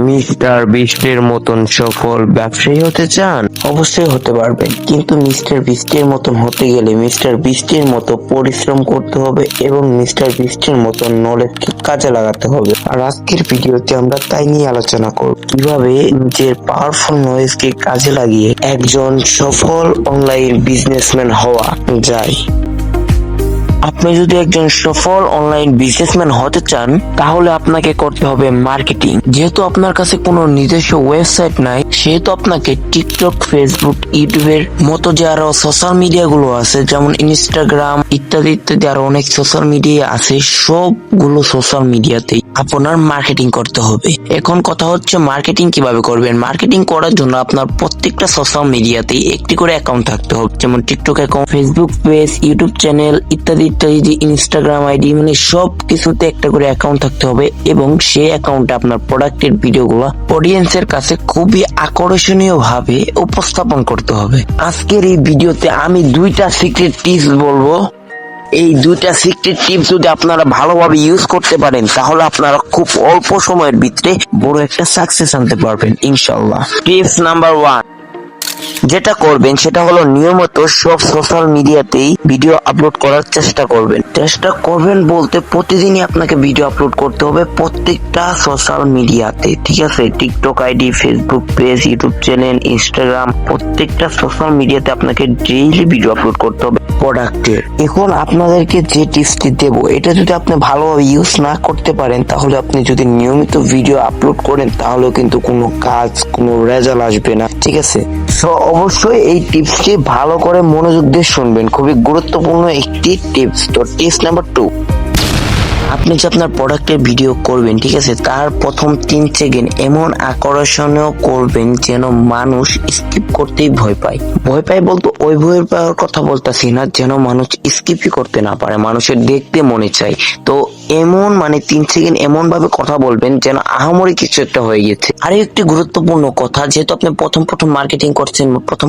Mister বিস্টের মতন সফল ব্যবসায়ী হতে চান? অবশ্যই হতে পারবেন, কিন্তু মিস্টার বিস্টের মতন হতে গেলে মিস্টার বিস্টের মতো পরিশ্রম করতে হবে এবং মিস্টার বিস্টের মতন নলেজকে কাজে লাগাতে হবে। আর আজকের ভিডিওতে আমরা তাই নিয়ে আলোচনা করব, কিভাবে নিজের পাওয়ারফুল নলেজকে কাজে লাগিয়ে একজন সফল অনলাইন বিজনেসম্যান হওয়া যায়। আপনি যদি একজন সফল অনলাইন বিজনেসম্যান হতে চান, তাহলে আপনাকে করতে হবে মার্কেটিং। যেহেতু আপনার কাছে কোনো নিজস্ব ওয়েবসাইট নাই, সেহেতু আপনাকে টিকটক, ফেসবুক, ইউটিউবের মতো যে আরো সোশ্যাল মিডিয়া গুলো আছে, যেমন ইনস্টাগ্রাম ইত্যাদি ইত্যাদি আরো অনেক সোশ্যাল মিডিয়া আছে, সবগুলো সোশ্যাল মিডিয়াতেই আপনার মার্কেটিং করতে হবে। এখন কথা হচ্ছে মার্কেটিং কিভাবে করবেন। মার্কেটিং করার জন্য আপনার প্রত্যেকটা সোশ্যাল মিডিয়াতেই একটি করে অ্যাকাউন্ট থাকতে হবে, যেমন TikTok account, Facebook page, YouTube channel ইত্যাদি ইত্যাদি, যে ইনস্টাগ্রাম আইডি, মানে সব কিছুতে একটা করে অ্যাকাউন্ট থাকতে হবে এবং সেই অ্যাকাউন্টে আপনার প্রোডাক্টের ভিডিওগুলো অডিয়েন্সের কাছে খুবই আকর্ষণীয় ভাবে উপস্থাপন করতে হবে। আজকের এই ভিডিওতে আমি 2টা সিক্রেট টিপস বলবো। এই 2টা সিক্রেট টিপস যদি আপনারা ভালোভাবে ইউজ করতে পারেন, তাহলে আপনারা খুব অল্প সময়ের ভিতরে বড় একটা সাকসেস আনতে পারবেন ইনশাআল্লাহ। টিপস নাম্বার 1, যেটা করবেন সেটা হলো নিয়মিত সব সোশ্যাল মিডিয়াতেই ভিডিও আপলোড করার চেষ্টা করবেন বলতে প্রতিদিনই আপনাকে ভিডিও আপলোড করতে হবে প্রত্যেকটা সোশ্যাল মিডিয়াতে, ঠিক আছে? TikTok ID, Facebook page, YouTube channel, Instagram, প্রত্যেকটা সোশ্যাল মিডিয়াতে আপনাকে ডেইলি ভিডিও আপলোড করতে হবে প্রোডাক্টের। এখন আপনাদেরকে যে টিপসটি দেব, এটা যদি আপনি ভালোভাবে ইউজ না করতে পারেন, তাহলে আপনি যদি নিয়মিত ভিডিও আপলোড করেন, তাহলেও কিন্তু কোনো কাজ, কোনো রেজাল্ট আসবে না, ঠিক আছে? সো অবশ্যই এই টিপসটি ভালো করে মনোযোগ দিয়ে শুনবেন, খুবই গুরুত্বপূর্ণ একটি টিপস। তো টিপস নাম্বার 2, আপনি যে আপনার প্রোডাক্টের ভিডিও করবেন, ঠিক আছে, তার প্রথম 3 সেকেন্ড এমন আকর্ষণীয় করবেন যেন মানুষ স্কিপ করতেই ভয় পায় বলতে ওই ভয়ের পাওয়ার কথা বলতেছি না, যেন মানুষ স্কিপই করতে না পারে, মানুষের দেখতে মনে চায়। তো এমন 3 সেকেন্ড এমন ভাবে কথা বলবেন যেন আহামরি কিছু একটা হয়ে গেছে। আর একটি গুরুত্বপূর্ণ কথা, যেহেতু আপনি প্রথম মার্কেটিং করছেন,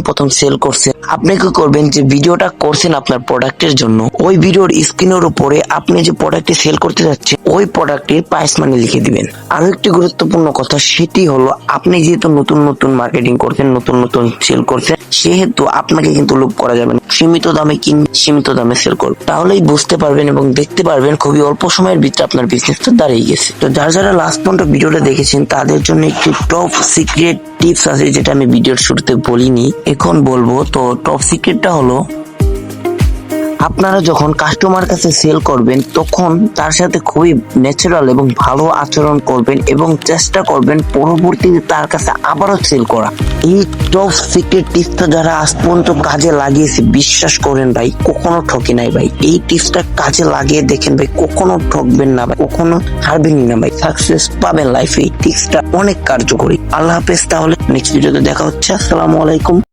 প্রথম সেল করছেন, আপনি কি করবেন, যে ভিডিওটা করছেন আপনার প্রোডাক্টের জন্য, ওই ভিডিওর স্ক্রিনের উপরে আপনি যে প্রোডাক্টটি সেল করতে যাচ্ছেন ওই প্রোডাক্টের প্রাইস মানি লিখে দিবেন। আরো একটি গুরুত্বপূর্ণ কথা, সেটি হলো আপনি যেহেতু নতুন মার্কেটিং করছেন, নতুন সেল করছেন, সেহেতু আপনাকে কিন্তু লোভ করা যাবে না। সীমিত দামে সীমিত দামে সেল করুন, তাহলেই বুঝতে পারবেন এবং দেখতে পারবেন খুবই অল্প সময়ের ভিতরে আপনার বিজনেসটা দাঁড়িয়ে গেছে। তো যারা লাস্ট পর্যন্ত ভিডিওটা দেখেছেন, তাদের জন্য একটি টপ সিক্রেট টিপস আছে, যেটা আমি ভিডিওর শুরুতে বলিনি, এখন বলবো। তো টপ সিক্রেটটা হলো, আপনারা যখন কাস্টমার কাছে সেল করবেন, তখন তার সাথে খুবই ন্যাচারাল এবং ভালো আচরণ করবেন এবং চেষ্টা করবেন পরবর্তীতে তার কাছে আবারও সেল করা। এই টপ সিক্রেট টিপসটা যারা আজ পর্যন্ত কাজে লাগিয়েছে, বিশ্বাস করেন ভাই, কখনো ঠকি নাই ভাই। এই টিপসটা কাজে লাগিয়ে দেখেন ভাই, কখনো ঠকবেন না ভাই, কখনো হারবেনই না ভাই, সাকসেস পাবেন লাইফে। এই টিপসটা অনেক কার্যকরী। আল্লাহ হাফেজ, তাহলে নেক্সট ভিডিওতে দেখা হচ্ছে। আসসালামু আলাইকুম।